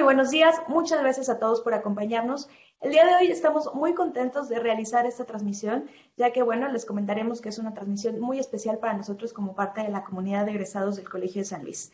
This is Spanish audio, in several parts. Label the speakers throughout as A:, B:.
A: buenos días. Muchas gracias a todos por acompañarnos. El día de hoy estamos muy contentos de realizar esta transmisión, ya que, bueno, les comentaremos que es una transmisión muy especial para nosotros como parte de la comunidad de egresados del Colegio de San Luis.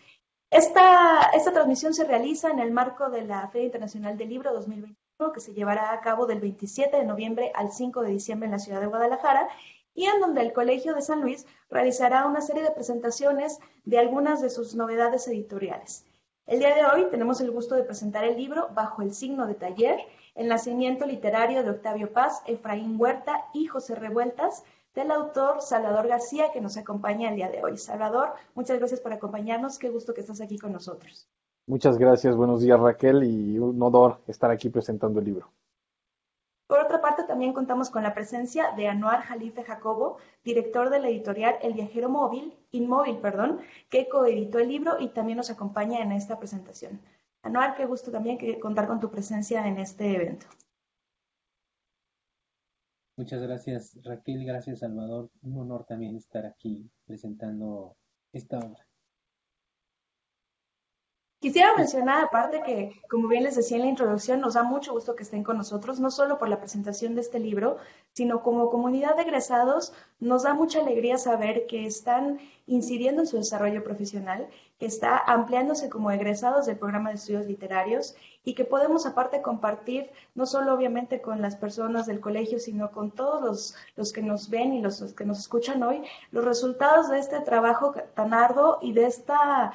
A: Esta transmisión se realiza en el marco de la Feria Internacional del Libro 2021, que se llevará a cabo del 27 de noviembre al 5 de diciembre en la ciudad de Guadalajara, y en donde el Colegio de San Luis realizará una serie de presentaciones de algunas de sus novedades editoriales. El día de hoy tenemos el gusto de presentar el libro Bajo el signo de taller, el nacimiento literario de Octavio Paz, Efraín Huerta y José Revueltas, del autor Salvador García, que nos acompaña el día de hoy. Salvador, muchas gracias por acompañarnos. Qué gusto que estás aquí con nosotros.
B: Muchas gracias, buenos días Raquel y un honor estar aquí presentando el libro.
A: Por otra parte, también contamos con la presencia de Anuar Jalife Jacobo, director de la editorial El Viajero Inmóvil, que coeditó el libro y también nos acompaña en esta presentación. Anuar, qué gusto también contar con tu presencia en este evento.
C: Muchas gracias Raquel, gracias Salvador. Un honor también estar aquí presentando esta obra.
A: Quisiera mencionar, aparte, que, como bien les decía en la introducción, nos da mucho gusto que estén con nosotros, no solo por la presentación de este libro, sino como comunidad de egresados, nos da mucha alegría saber que están incidiendo en su desarrollo profesional, que está ampliándose como egresados del programa de estudios literarios y que podemos, aparte, compartir, no solo obviamente con las personas del colegio, sino con todos los que nos ven y los que nos escuchan hoy, los resultados de este trabajo tan arduo y de esta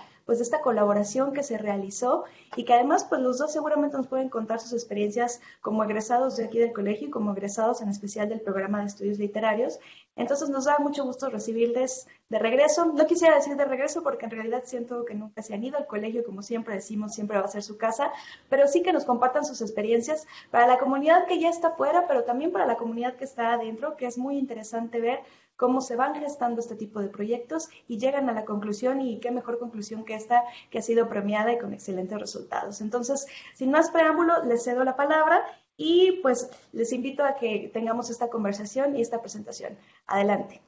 A: colaboración que se realizó y que además pues los dos seguramente nos pueden contar sus experiencias como egresados de aquí del colegio y como egresados en especial del programa de estudios literarios. Entonces nos da mucho gusto recibirles de regreso. No quisiera decir de regreso porque en realidad siento que nunca se han ido al colegio, como siempre decimos, siempre va a ser su casa, pero sí que nos compartan sus experiencias para la comunidad que ya está fuera, pero también para la comunidad que está adentro, que es muy interesante ver cómo se van gestando este tipo de proyectos y llegan a la conclusión, y qué mejor conclusión que esta, que ha sido premiada y con excelentes resultados. Entonces, sin más preámbulo, les cedo la palabra y pues les invito a que tengamos esta conversación y esta presentación. Adelante.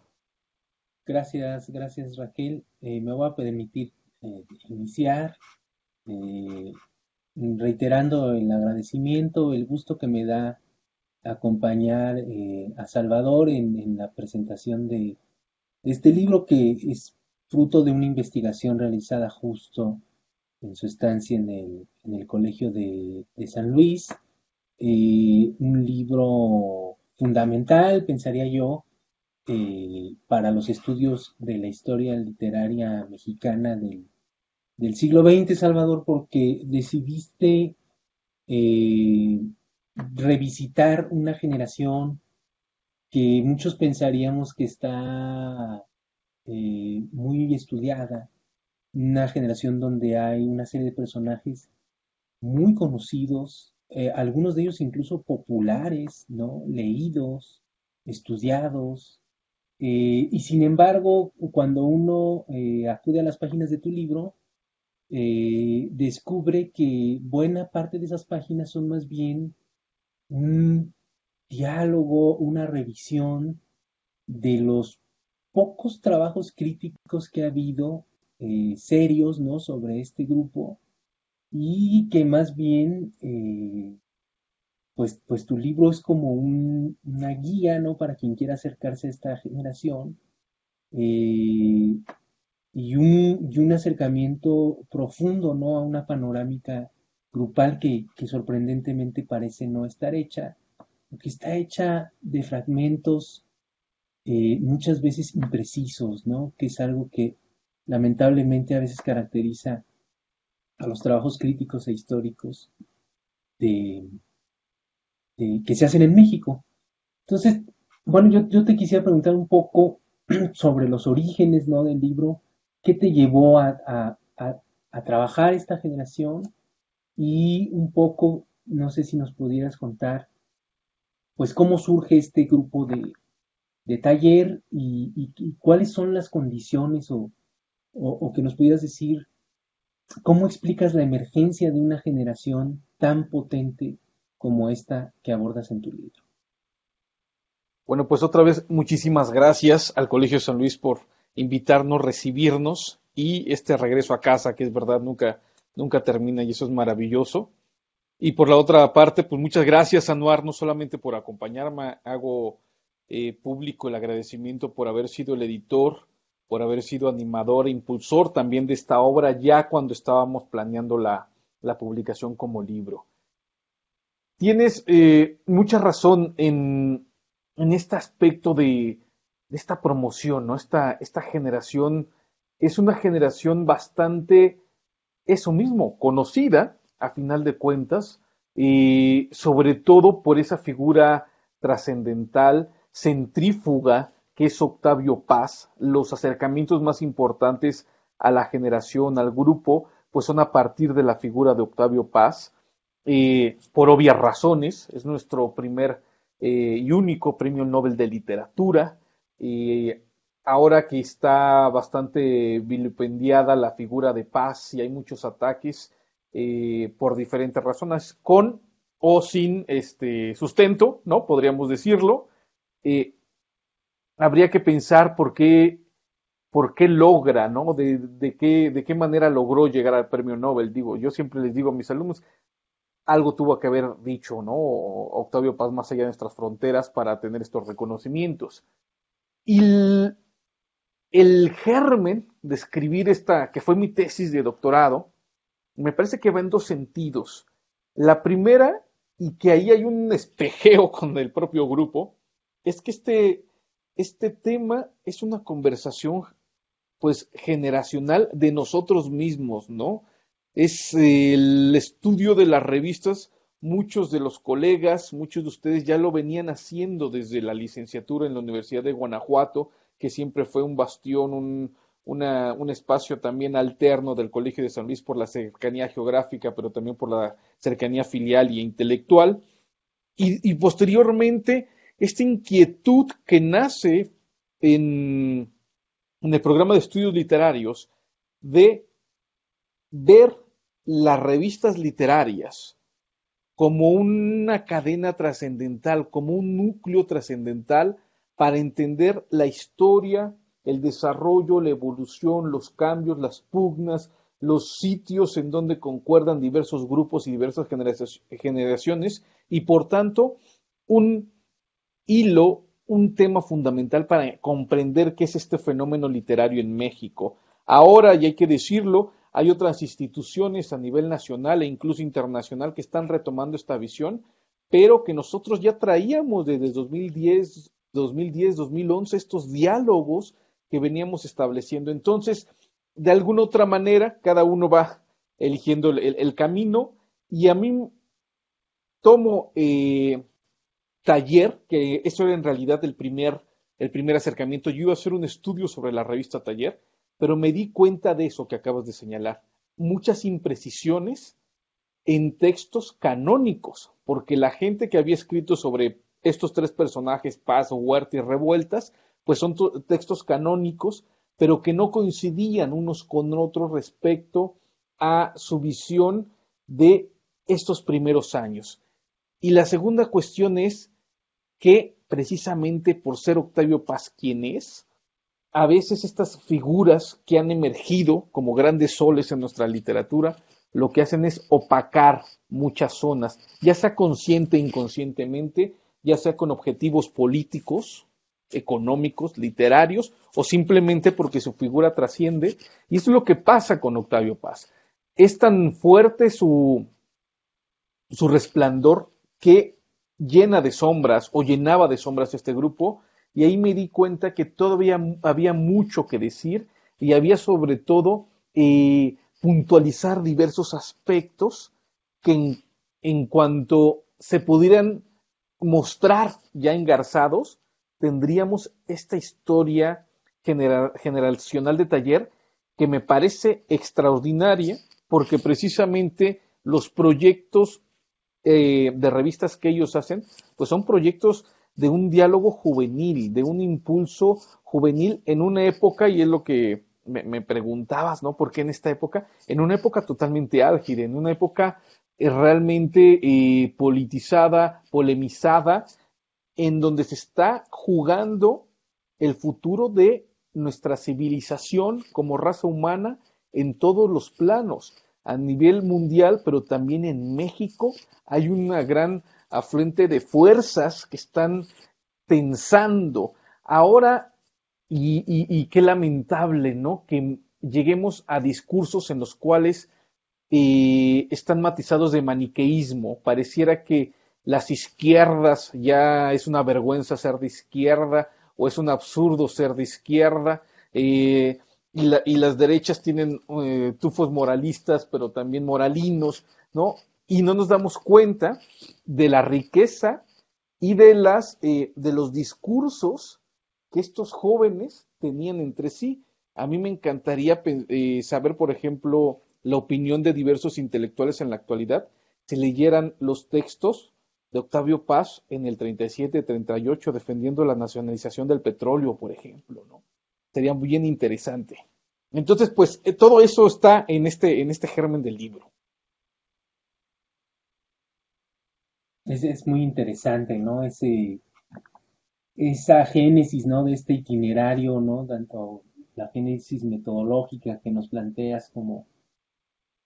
C: Gracias Raquel. Me voy a permitir iniciar reiterando el agradecimiento, el gusto que me da acompañar a Salvador en la presentación de este libro, que es fruto de una investigación realizada justo en su estancia en el Colegio de San Luis. Un libro fundamental, pensaría yo, para los estudios de la historia literaria mexicana del siglo XX, Salvador, porque decidiste revisitar una generación que muchos pensaríamos que está muy estudiada, una generación donde hay una serie de personajes muy conocidos, algunos de ellos incluso populares, ¿no? Leídos, estudiados, y sin embargo, cuando uno acude a las páginas de tu libro, descubre que buena parte de esas páginas son más bien un diálogo, una revisión de los pocos trabajos críticos que ha habido serios, ¿no?, sobre este grupo, y que más bien pues tu libro es como una guía, ¿no?, para quien quiera acercarse a esta generación, eh, y un acercamiento profundo, ¿no?, a una panorámica grupal que sorprendentemente parece no estar hecha, porque está hecha de fragmentos muchas veces imprecisos, ¿no?, que es algo que lamentablemente a veces caracteriza a los trabajos críticos e históricos de, que se hacen en México. Entonces, bueno, yo te quisiera preguntar un poco sobre los orígenes, ¿no?, del libro. ¿Qué te llevó a trabajar esta generación? Y un poco, no sé si nos pudieras contar, pues, cómo surge este grupo de taller, y cuáles son las condiciones, o que nos pudieras decir cómo explicas la emergencia de una generación tan potente como esta que abordas en tu libro.
B: Bueno, pues otra vez muchísimas gracias al Colegio San Luis por invitarnos, recibirnos y este regreso a casa, que es verdad nunca termina, y eso es maravilloso. Y por la otra parte, pues muchas gracias, Anuar, no solamente por acompañarme, hago público el agradecimiento por haber sido el editor, por haber sido animador e impulsor también de esta obra ya cuando estábamos planeando la publicación como libro. Tienes mucha razón en este aspecto de esta promoción, ¿no? Esta generación es una generación bastante, eso mismo, conocida, a final de cuentas, y sobre todo por esa figura trascendental, centrífuga, que es Octavio Paz. Los acercamientos más importantes a la generación, al grupo, pues son a partir de la figura de Octavio Paz, por obvias razones. Es nuestro primer y único premio Nobel de Literatura. Ahora que está bastante vilipendiada la figura de Paz y hay muchos ataques por diferentes razones, con o sin sustento, ¿no? Podríamos decirlo. Eh, Habría que pensar por qué logra, ¿no? De qué manera logró llegar al premio Nobel. Digo, yo siempre les digo a mis alumnos, algo tuvo que haber dicho, ¿no? Octavio Paz más allá de nuestras fronteras para tener estos reconocimientos. Y el germen de escribir esta, que fue mi tesis de doctorado, me parece que va en dos sentidos. La primera, y que ahí hay un espejeo con el propio grupo, es que este tema es una conversación pues generacional de nosotros mismos, ¿no? Es el estudio de las revistas, muchos de los colegas, muchos de ustedes ya lo venían haciendo desde la licenciatura en la Universidad de Guanajuato, que siempre fue un bastión, un espacio también alterno del Colegio de San Luis por la cercanía geográfica, pero también por la cercanía filial e intelectual. Y posteriormente, esta inquietud que nace en, en el programa de estudios literarios de ver las revistas literarias como una cadena trascendental, como un núcleo trascendental para entender la historia, el desarrollo, la evolución, los cambios, las pugnas, los sitios en donde concuerdan diversos grupos y diversas generaciones y por tanto un hilo, un tema fundamental para comprender qué es este fenómeno literario en México. Ahora, y hay que decirlo, hay otras instituciones a nivel nacional e incluso internacional que están retomando esta visión, pero que nosotros ya traíamos desde 2011, estos diálogos que veníamos estableciendo. Entonces, de alguna otra manera, cada uno va eligiendo el camino y a mí tomo taller, que eso era en realidad el primer acercamiento. Yo iba a hacer un estudio sobre la revista Taller, pero me di cuenta de eso que acabas de señalar. Muchas imprecisiones en textos canónicos, porque la gente que había escrito sobre estos tres personajes, Paz, Huerta y Revueltas, pues son textos canónicos, pero que no coincidían unos con otros respecto a su visión de estos primeros años. Y la segunda cuestión es que precisamente por ser Octavio Paz quien es, a veces estas figuras que han emergido como grandes soles en nuestra literatura, lo que hacen es opacar muchas zonas, ya sea consciente e inconscientemente, ya sea con objetivos políticos, económicos, literarios, o simplemente porque su figura trasciende. Y eso es lo que pasa con Octavio Paz. Es tan fuerte su resplandor que llena de sombras o llenaba de sombras este grupo, y ahí me di cuenta que todavía había mucho que decir y había sobre todo puntualizar diversos aspectos que en cuanto se pudieran mostrar ya engarzados, tendríamos esta historia generacional de Taller que me parece extraordinaria porque precisamente los proyectos de revistas que ellos hacen, pues son proyectos de un diálogo juvenil, de un impulso juvenil en una época, y es lo que me preguntabas, ¿no? ¿Por qué en esta época? En una época totalmente álgida, en una época realmente politizada, polemizada, en donde se está jugando el futuro de nuestra civilización como raza humana en todos los planos. a nivel mundial, pero también en México hay una gran afluente de fuerzas que están pensando. Ahora, y qué lamentable, ¿no? Que lleguemos a discursos en los cuales están matizados de maniqueísmo. Pareciera que las izquierdas ya es una vergüenza ser de izquierda o es un absurdo ser de izquierda. Y las derechas tienen tufos moralistas, pero también moralinos, ¿no? Y no nos damos cuenta de la riqueza y de los discursos que estos jóvenes tenían entre sí. A mí me encantaría saber, por ejemplo, la opinión de diversos intelectuales en la actualidad, si leyeran los textos de Octavio Paz en el 37-38 defendiendo la nacionalización del petróleo, por ejemplo, ¿no? Sería bien interesante. Entonces, pues todo eso está en este germen del libro.
C: Es muy interesante, ¿no? Esa génesis, ¿no? De este itinerario, ¿no? Tanto la génesis metodológica que nos planteas como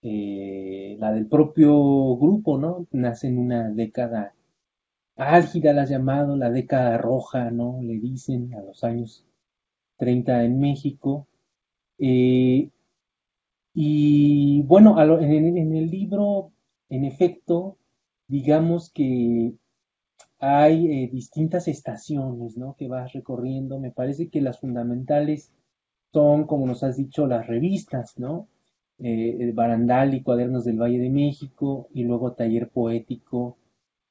C: la del propio grupo, ¿no? Nace en una década álgida, la has llamado, la década roja, ¿no? Le dicen a los años 30 en México. Eh, y bueno, en el libro, en efecto, digamos que hay distintas estaciones, ¿no? Que vas recorriendo. Me parece que las fundamentales son, como nos has dicho, las revistas, ¿no? El Barandal y Cuadernos del Valle de México, y luego Taller Poético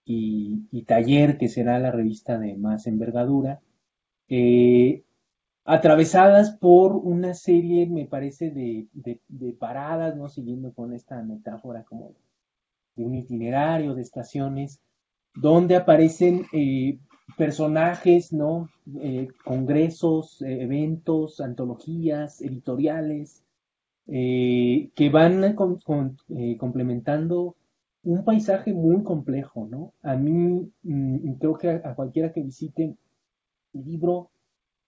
C: y Taller, que será la revista de más envergadura, eh, atravesadas por una serie, me parece, de paradas, ¿no? Siguiendo con esta metáfora como de un itinerario de estaciones, donde aparecen personajes, ¿no? Congresos, eventos, antologías, editoriales, que van complementando un paisaje muy complejo, ¿no? A mí, creo que a cualquiera que visite el libro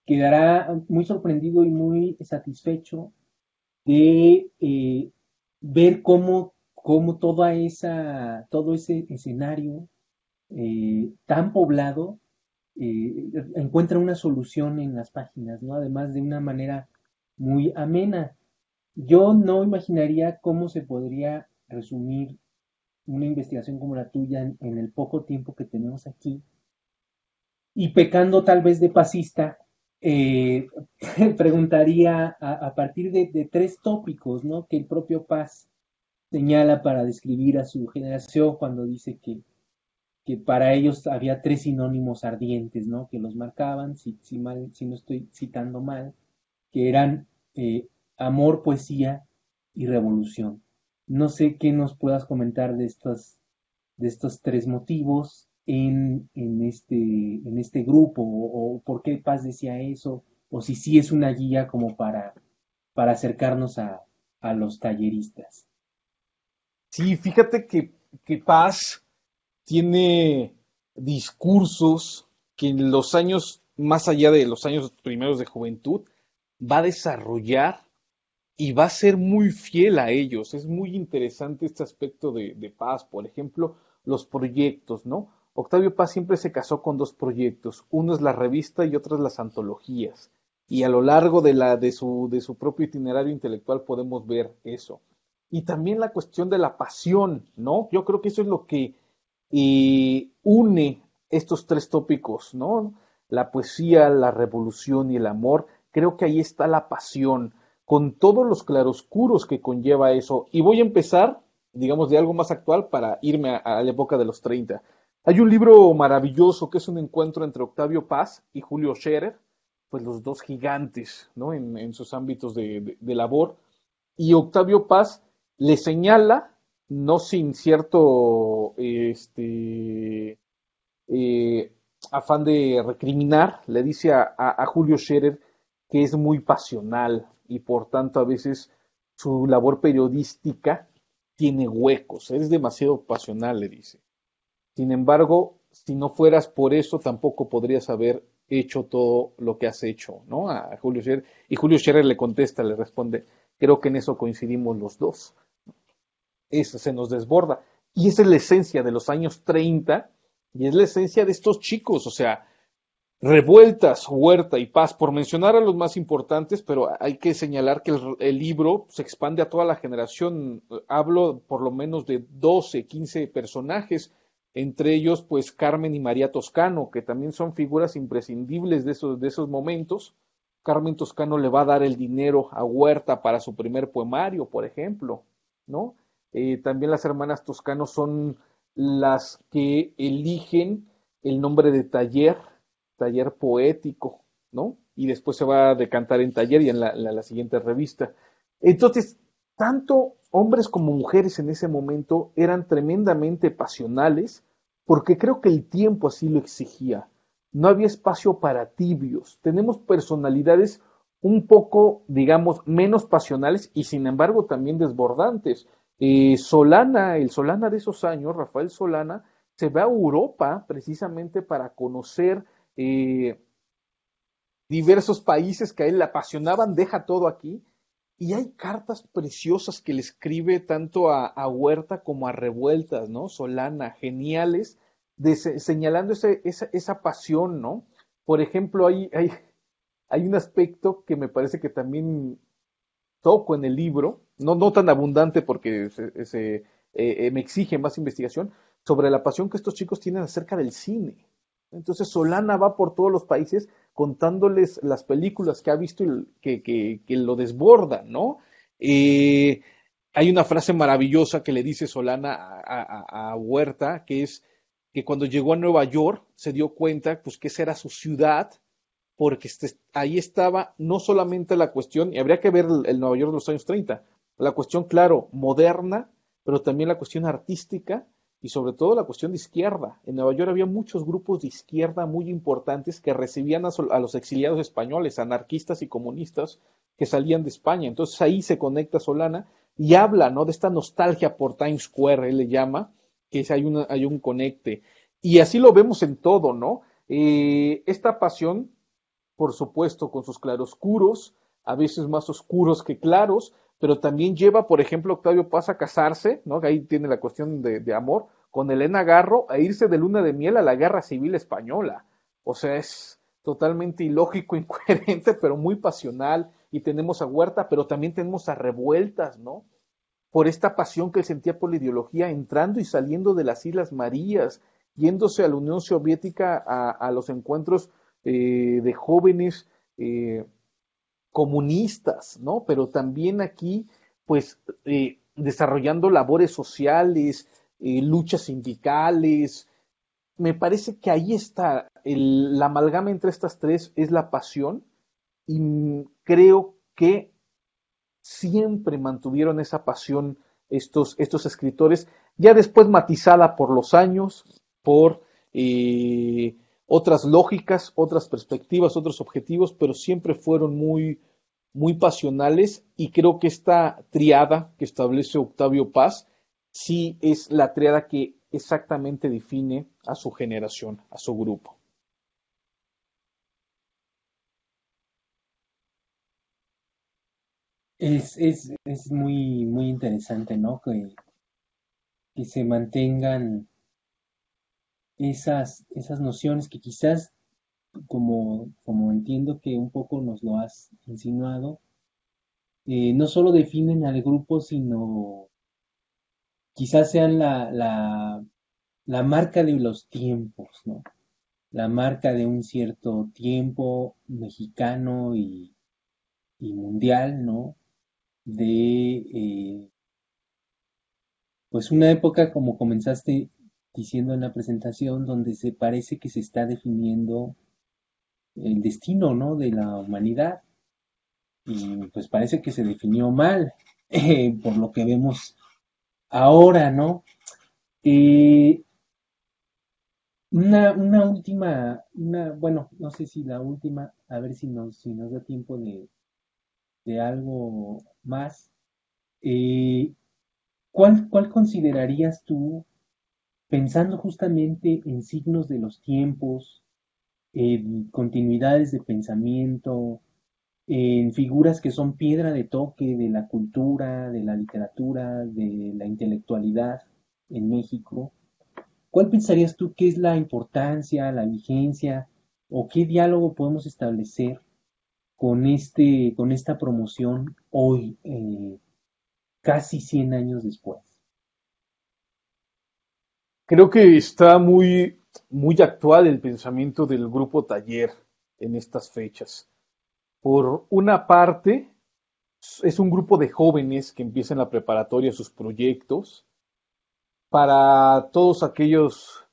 C: quedará muy sorprendido y muy satisfecho de ver cómo todo ese escenario tan poblado encuentra una solución en las páginas, ¿no? Además de una manera muy amena. Yo no imaginaría cómo se podría resumir una investigación como la tuya en el poco tiempo que tenemos aquí. Y pecando tal vez de pasista, eh, preguntaría a partir de tres tópicos, ¿no? Que el propio Paz señala para describir a su generación cuando dice que para ellos había tres sinónimos ardientes, ¿no? Que los marcaban, si no estoy citando mal, que eran amor, poesía y revolución. No sé qué nos puedas comentar de estos tres motivos en este grupo, o por qué Paz decía eso, o si sí es una guía como para acercarnos a los talleristas.
B: Sí, fíjate que Paz tiene discursos que en los años, más allá de los años primeros de juventud, va a desarrollar y va a ser muy fiel a ellos. Es muy interesante este aspecto de Paz, por ejemplo, los proyectos, ¿no? Octavio Paz siempre se casó con dos proyectos, uno es la revista y otro es las antologías. Y a lo largo de su propio itinerario intelectual podemos ver eso. Y también la cuestión de la pasión, ¿no? Yo creo que eso es lo que une estos tres tópicos, ¿no? La poesía, la revolución y el amor. Creo que ahí está la pasión con todos los claroscuros que conlleva eso. Y voy a empezar, digamos, de algo más actual para irme a la época de los 30. Hay un libro maravilloso que es un encuentro entre Octavio Paz y Julio Scherer, pues los dos gigantes, ¿no? En sus ámbitos de labor. Y Octavio Paz le señala, no sin cierto afán de recriminar, le dice a Julio Scherer que es muy pasional y por tanto a veces su labor periodística tiene huecos, es demasiado pasional, le dice. Sin embargo, si no fueras por eso, tampoco podrías haber hecho todo lo que has hecho, ¿no? A Julio Scherer. Y Julio Scherer le contesta, le responde, creo que en eso coincidimos los dos. se nos desborda. Y esa es la esencia de los años 30 y es la esencia de estos chicos, o sea, Revueltas, Huerta y Paz, por mencionar a los más importantes, pero hay que señalar que el libro se expande a toda la generación. Hablo por lo menos de 12, 15 personajes, entre ellos pues Carmen y María Toscano, que también son figuras imprescindibles de esos momentos. Carmen Toscano le va a dar el dinero a Huerta para su primer poemario, por ejemplo, ¿no? También las hermanas Toscano son las que eligen el nombre de taller poético, ¿no? Y después se va a decantar en taller y en la siguiente revista. Entonces, tanto hombres como mujeres en ese momento eran tremendamente pasionales, porque creo que el tiempo así lo exigía. No había espacio para tibios. Tenemos personalidades un poco, digamos, menos pasionales y sin embargo también desbordantes. Solana, el Solana de esos años, Rafael Solana, se va a Europa precisamente para conocer eh, diversos países que a él le apasionaban, deja todo aquí, y hay cartas preciosas que le escribe tanto a Huerta como a Revueltas, ¿no? Solana, geniales, señalando esa pasión, ¿no? Por ejemplo, hay un aspecto que me parece que también toco en el libro, no tan abundante porque me exige más investigación, sobre la pasión que estos chicos tienen acerca del cine. Entonces Solana va por todos los países contándoles las películas que ha visto y que lo desbordan, ¿no? Eh, Hay una frase maravillosa que le dice Solana a Huerta, que es que cuando llegó a Nueva York se dio cuenta pues que esa era su ciudad porque ahí estaba no solamente la cuestión, y habría que ver el Nueva York de los años 30, la cuestión, claro, moderna, pero también la cuestión artística y sobre todo la cuestión de izquierda. En Nueva York había muchos grupos de izquierda muy importantes que recibían a los exiliados españoles, anarquistas y comunistas que salían de España. Entonces ahí se conecta Solana y habla, ¿no? De esta nostalgia por Times Square, él le llama, que hay un conecte. Y así lo vemos en todo, ¿no? Esta pasión por supuesto, con sus claroscuros, a veces más oscuros que claros, pero también lleva, por ejemplo, Octavio Paz a casarse, ¿no? Que ahí tiene la cuestión de amor, con Elena Garro, a irse de luna de miel a la Guerra Civil Española. O sea, es totalmente ilógico, incoherente, pero muy pasional. Y tenemos a Huerta, pero también tenemos a Revueltas, ¿no? Por esta pasión que él sentía por la ideología, entrando y saliendo de las Islas Marías, yéndose a la Unión Soviética a los encuentros de jóvenes comunistas, ¿no? Pero también aquí, pues, desarrollando labores sociales, luchas sindicales. Me parece que ahí está, la amalgama entre estas tres es la pasión y creo que siempre mantuvieron esa pasión estos escritores, ya después matizada por los años, por otras lógicas, otras perspectivas, otros objetivos, pero siempre fueron muy pasionales y creo que esta triada que establece Octavio Paz sí es la triada que exactamente define a su generación, a su grupo.
C: Es muy, muy interesante, ¿no? Que se mantengan esas nociones que quizás, como entiendo que un poco nos lo has insinuado, no solo definen al grupo, sino quizás sean la marca de los tiempos, ¿no? La marca de un cierto tiempo mexicano y mundial, ¿no? De pues una época, como comenzaste diciendo en la presentación, donde se parece que se está definiendo el destino, ¿no? De la humanidad. Y pues parece que se definió mal, por lo que vemos ahora, ¿no? Eh, una última, bueno, no sé si la última, a ver si nos da tiempo de algo más. Eh, ¿Cuál considerarías tú, pensando justamente en signos de los tiempos, en continuidades de pensamiento, en figuras que son piedra de toque de la cultura, de la literatura, de la intelectualidad en México. ¿Cuál pensarías tú que es la importancia, la vigencia o qué diálogo podemos establecer con esta promoción hoy, casi 100 años después?
B: Creo que está muy actual el pensamiento del grupo Taller en estas fechas. Por una parte, es un grupo de jóvenes que empiezan la preparatoria sus proyectos para todos aquellos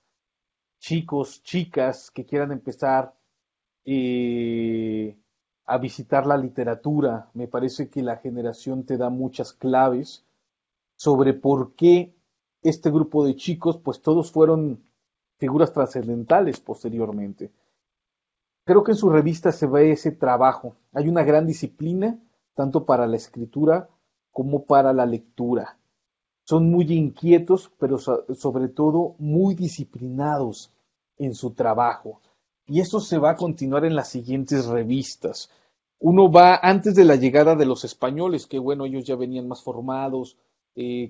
B: chicos, chicas que quieran empezar eh, a visitar la literatura. Me parece que la generación te da muchas claves sobre por qué este grupo de chicos, pues todos fueron figuras trascendentales posteriormente. Creo que en su revista se ve ese trabajo. Hay una gran disciplina, tanto para la escritura como para la lectura. Son muy inquietos, pero sobre todo muy disciplinados en su trabajo. Y eso se va a continuar en las siguientes revistas. Uno va antes de la llegada de los españoles, que bueno, ellos ya venían más formados,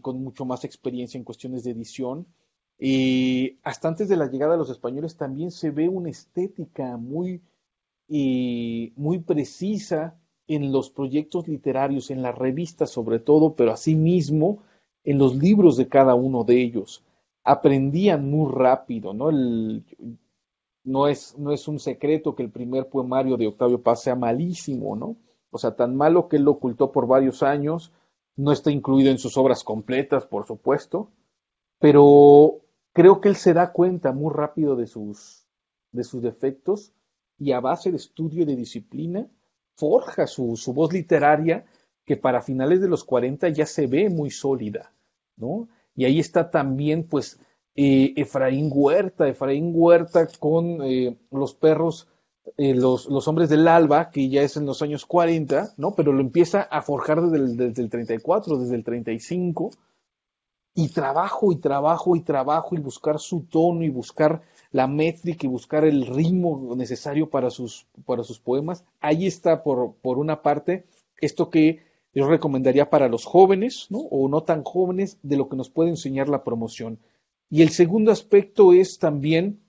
B: con mucho más experiencia en cuestiones de edición. Hasta antes de la llegada de los españoles también se ve una estética muy precisa en los proyectos literarios, en las revistas sobre todo, pero asimismo en los libros de cada uno de ellos. Aprendían muy rápido, ¿no? No es un secreto que el primer poemario de Octavio Paz sea malísimo, ¿no? O sea, tan malo que él lo ocultó por varios años, no está incluido en sus obras completas, por supuesto, pero creo que él se da cuenta muy rápido de sus defectos y a base de estudio y de disciplina forja su voz literaria que para finales de los 40 ya se ve muy sólida, ¿no? Y ahí está también, pues, Efraín Huerta con los perros, los hombres del alba, que ya es en los años 40, ¿no? Pero lo empieza a forjar desde el 34, desde el 35, y trabajo y trabajo y trabajo y buscar su tono y buscar la métrica y buscar el ritmo necesario para sus poemas. Ahí está por una parte esto que yo recomendaría para los jóvenes, ¿no? O no tan jóvenes, de lo que nos puede enseñar la promoción. Y el segundo aspecto es también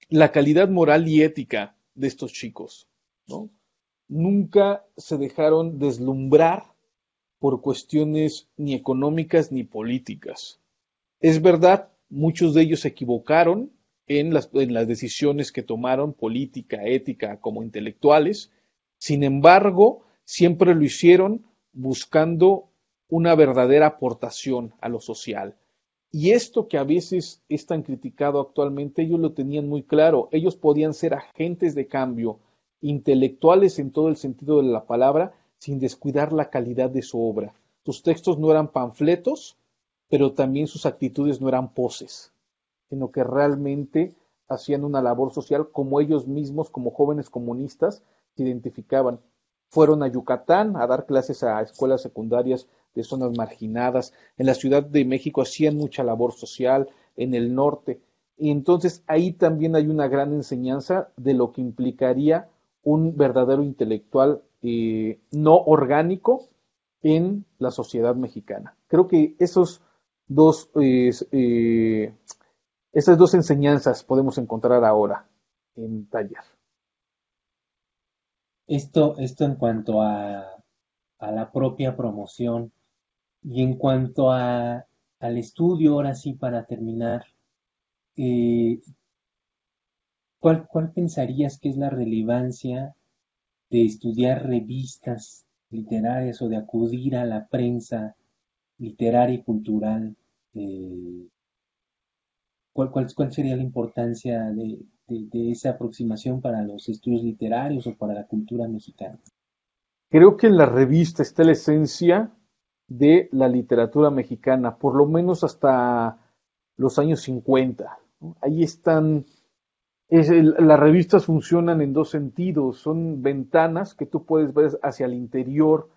B: la calidad moral y ética de estos chicos, ¿no? Nunca se dejaron deslumbrar por cuestiones ni económicas ni políticas. Es verdad, muchos de ellos se equivocaron en las decisiones que tomaron, política, ética, como intelectuales. Sin embargo, siempre lo hicieron buscando una verdadera aportación a lo social. Y esto que a veces es tan criticado actualmente, ellos lo tenían muy claro. Ellos podían ser agentes de cambio, intelectuales en todo el sentido de la palabra, sin descuidar la calidad de su obra. Sus textos no eran panfletos, pero también sus actitudes no eran poses, sino que realmente hacían una labor social como ellos mismos, como jóvenes comunistas, se identificaban. Fueron a Yucatán a dar clases a escuelas secundarias de zonas marginadas. En la Ciudad de México hacían mucha labor social, en el norte. Y entonces ahí también hay una gran enseñanza de lo que implicaría un verdadero intelectual no orgánico en la sociedad mexicana. Creo que dos, eh, eh, esas dos enseñanzas podemos encontrar ahora en Taller.
C: Esto en cuanto a la propia promoción y en cuanto al estudio, ahora sí, para terminar, eh, ¿cuál pensarías que es la relevancia de estudiar revistas literarias o de acudir a la prensa literaria y cultural? eh, ¿Cuál sería la importancia de esa aproximación para los estudios literarios o para la cultura mexicana?
B: Creo que en la revista está la esencia de la literatura mexicana, por lo menos hasta los años 50, ¿no? Ahí están, las revistas funcionan en dos sentidos, son ventanas que tú puedes ver hacia el interior,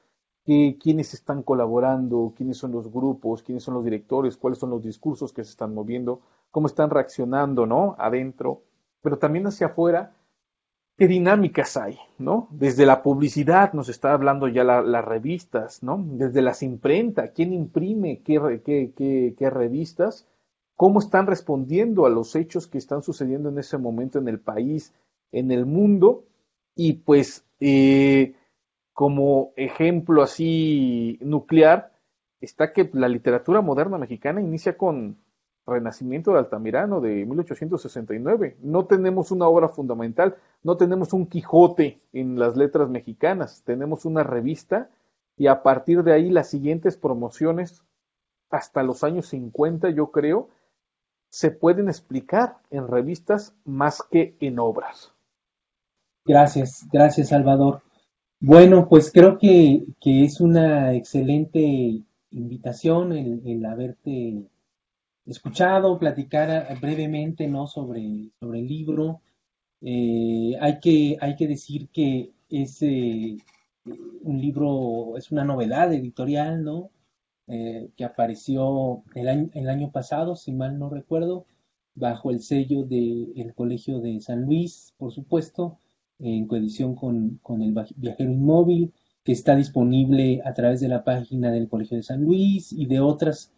B: que, quiénes están colaborando, quiénes son los grupos, quiénes son los directores, cuáles son los discursos que se están moviendo, cómo están reaccionando, ¿no? Adentro, pero también hacia afuera qué dinámicas hay, ¿no? Desde la publicidad nos está hablando ya las revistas, ¿no? Desde las imprentas, quién imprime qué revistas, cómo están respondiendo a los hechos que están sucediendo en ese momento en el país, en el mundo, y pues como ejemplo así nuclear, está que la literatura moderna mexicana inicia con Renacimiento de Altamirano de 1869. No tenemos una obra fundamental, no tenemos un Quijote en las letras mexicanas, tenemos una revista y a partir de ahí las siguientes promociones hasta los años 50, yo creo, se pueden explicar en revistas más que en obras.
C: Gracias, gracias Salvador. Bueno, pues creo que es una excelente invitación el haberte escuchado, platicar brevemente, ¿no? sobre el libro. Hay que decir que es un libro, es una novedad editorial, ¿no? Que apareció el año pasado, si mal no recuerdo, bajo el sello del Colegio de San Luis, por supuesto, en coedición con el Viajero Inmóvil, que está disponible a través de la página del Colegio de San Luis y de otras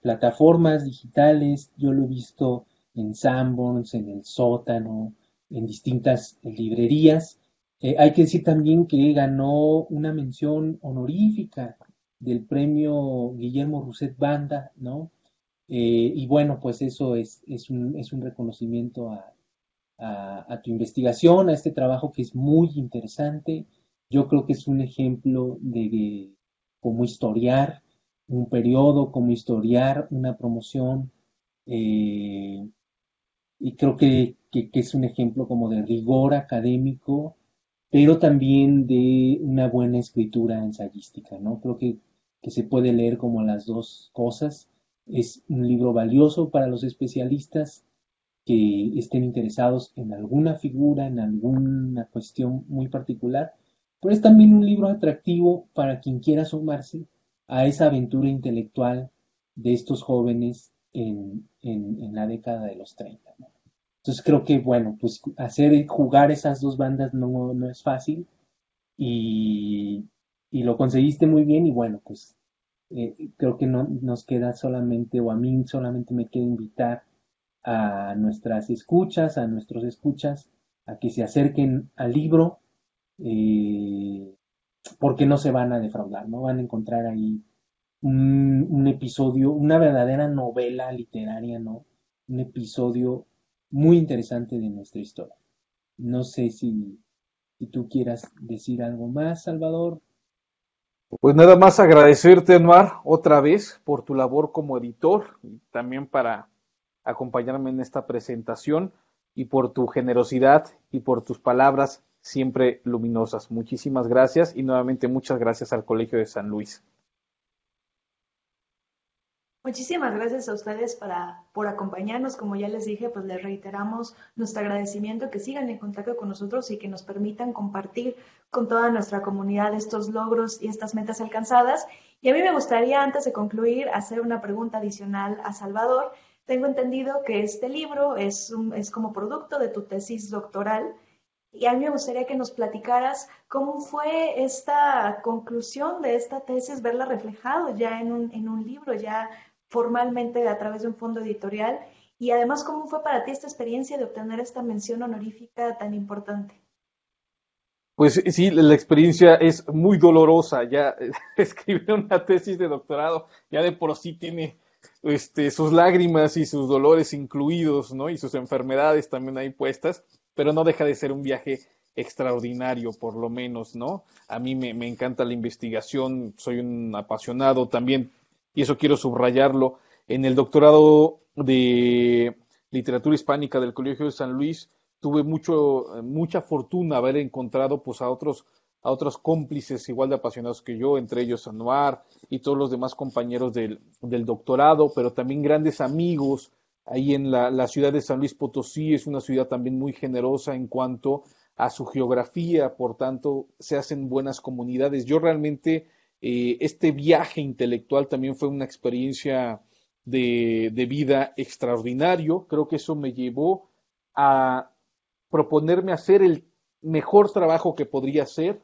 C: plataformas digitales. Yo lo he visto en Sanborns, en el Sótano, en distintas librerías. Hay que decir también que ganó una mención honorífica del premio Guillermo Rousset Banda, ¿no? Y bueno, pues eso es un reconocimiento a tu investigación, a este trabajo que es muy interesante. Yo creo que es un ejemplo de cómo historiar un periodo, cómo historiar una promoción, eh, y creo que es un ejemplo como de rigor académico, pero también de una buena escritura ensayística, ¿no? Creo que se puede leer como las dos cosas. Es un libro valioso para los especialistas que estén interesados en alguna figura, en alguna cuestión muy particular, pero es también un libro atractivo para quien quiera sumarse a esa aventura intelectual de estos jóvenes en la década de los 30, ¿no? Entonces creo que, bueno, pues jugar esas dos bandas no es fácil y, y lo conseguiste muy bien y bueno, pues creo que no nos queda solamente, o a mí solamente me queda invitar a nuestras escuchas, a nuestros escuchas, a que se acerquen al libro, eh, porque no se van a defraudar, ¿no? Van a encontrar ahí un episodio, una verdadera novela literaria, ¿no? Un episodio muy interesante de nuestra historia. No sé si tú quieras decir algo más, Salvador.
B: Pues nada más agradecerte, Anuar, otra vez por tu labor como editor y también para acompañarme en esta presentación y por tu generosidad y por tus palabras siempre luminosas. Muchísimas gracias y nuevamente muchas gracias al Colegio de San Luis.
A: Muchísimas gracias a ustedes por acompañarnos. Como ya les dije, pues les reiteramos nuestro agradecimiento, que sigan en contacto con nosotros y que nos permitan compartir con toda nuestra comunidad estos logros y estas metas alcanzadas. Y a mí me gustaría, antes de concluir, hacer una pregunta adicional a Salvador. Tengo entendido que este libro es como producto de tu tesis doctoral. Y a mí me gustaría que nos platicaras cómo fue esta conclusión de esta tesis, verla reflejado ya en un libro, ya formalmente a través de un fondo editorial, y además cómo fue para ti esta experiencia de obtener esta mención honorífica tan importante.
B: Pues sí, la experiencia es muy dolorosa. Ya escribir una tesis de doctorado ya de por sí tiene sus lágrimas y sus dolores incluidos, ¿no? Y sus enfermedades también ahí puestas, pero no deja de ser un viaje extraordinario, por lo menos, ¿no? A mí me encanta la investigación, soy un apasionado también, y eso quiero subrayarlo. En el doctorado de literatura hispánica del Colegio de San Luis, tuve mucha fortuna haber encontrado pues a otros cómplices igual de apasionados que yo, entre ellos Anuar y todos los demás compañeros del doctorado, pero también grandes amigos. Ahí en la ciudad de San Luis Potosí es una ciudad también muy generosa en cuanto a su geografía, por tanto se hacen buenas comunidades. Yo realmente este viaje intelectual también fue una experiencia de vida extraordinario. Creo que eso me llevó a proponerme hacer el mejor trabajo que podría hacer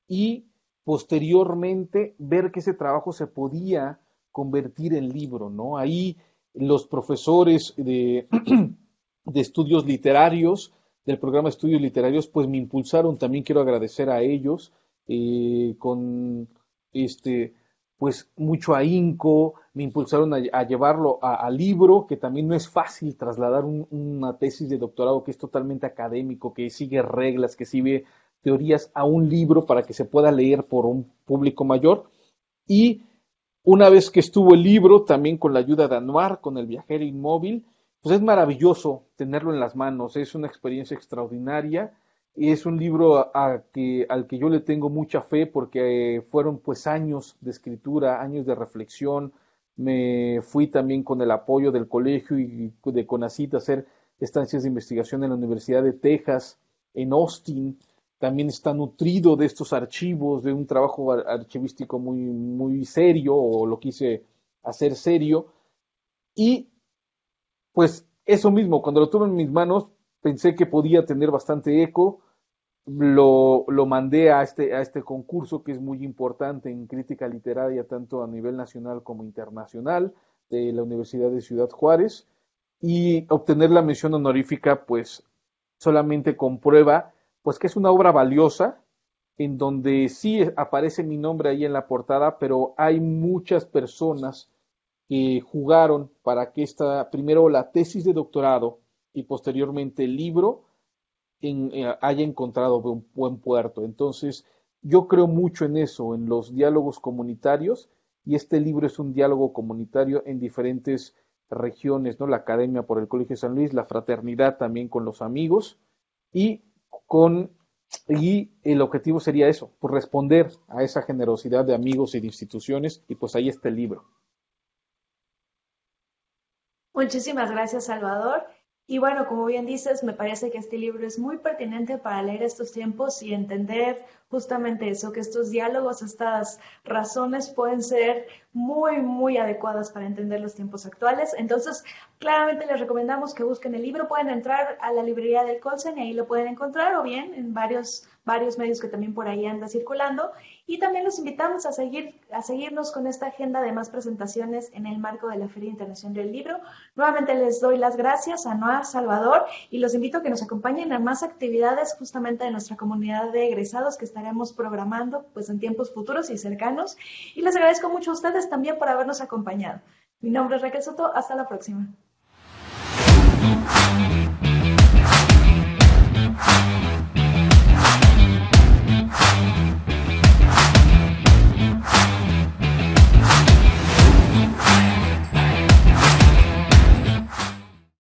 B: y posteriormente ver que ese trabajo se podía convertir en libro, ¿no? Ahí los profesores de estudios literarios, del programa de estudios literarios, pues me impulsaron, también quiero agradecer a ellos, con este, pues mucho ahínco, me impulsaron a llevarlo a libro, que también no es fácil trasladar una tesis de doctorado que es totalmente académico, que sigue reglas, que sigue teorías a un libro para que se pueda leer por un público mayor. Y una vez que estuvo el libro, también con la ayuda de Anuar, con el viajero inmóvil, pues es maravilloso tenerlo en las manos, es una experiencia extraordinaria y es un libro al que yo le tengo mucha fe porque fueron pues años de escritura, años de reflexión. Me fui también con el apoyo del colegio y de CONACYT a hacer estancias de investigación en la Universidad de Texas, en Austin. También está nutrido de estos archivos, de un trabajo archivístico muy, muy serio, o lo quise hacer serio. Y pues eso mismo, cuando lo tuve en mis manos, pensé que podía tener bastante eco. Lo mandé a este concurso que es muy importante en crítica literaria, tanto a nivel nacional como internacional, de la Universidad de Ciudad Juárez. Y obtener la mención honorífica, pues solamente comprueba pues que es una obra valiosa, en donde sí aparece mi nombre ahí en la portada, pero hay muchas personas que jugaron para que primero la tesis de doctorado y posteriormente el libro haya encontrado un buen puerto. Entonces, yo creo mucho en eso, en los diálogos comunitarios, y este libro es un diálogo comunitario en diferentes regiones, ¿no? La academia por el Colegio de San Luis, la fraternidad también con los amigos, y con y el objetivo sería eso, pues responder a esa generosidad de amigos y de instituciones, y pues ahí está el libro.
A: Muchísimas gracias, Salvador. Y bueno, como bien dices, me parece que este libro es muy pertinente para leer estos tiempos y entender justamente eso, que estos diálogos, estas razones pueden ser muy, muy adecuadas para entender los tiempos actuales. Entonces, claramente les recomendamos que busquen el libro. Pueden entrar a la librería del Colsen y ahí lo pueden encontrar, o bien en varios medios que también por ahí anda circulando. Y también los invitamos a seguirnos con esta agenda de más presentaciones en el marco de la Feria Internacional del Libro. Nuevamente les doy las gracias a Noah, Salvador, y los invito a que nos acompañen a más actividades justamente de nuestra comunidad de egresados que estaremos programando pues en tiempos futuros y cercanos. Y les agradezco mucho a ustedes también por habernos acompañado. Mi nombre es Raquel Soto, hasta la próxima.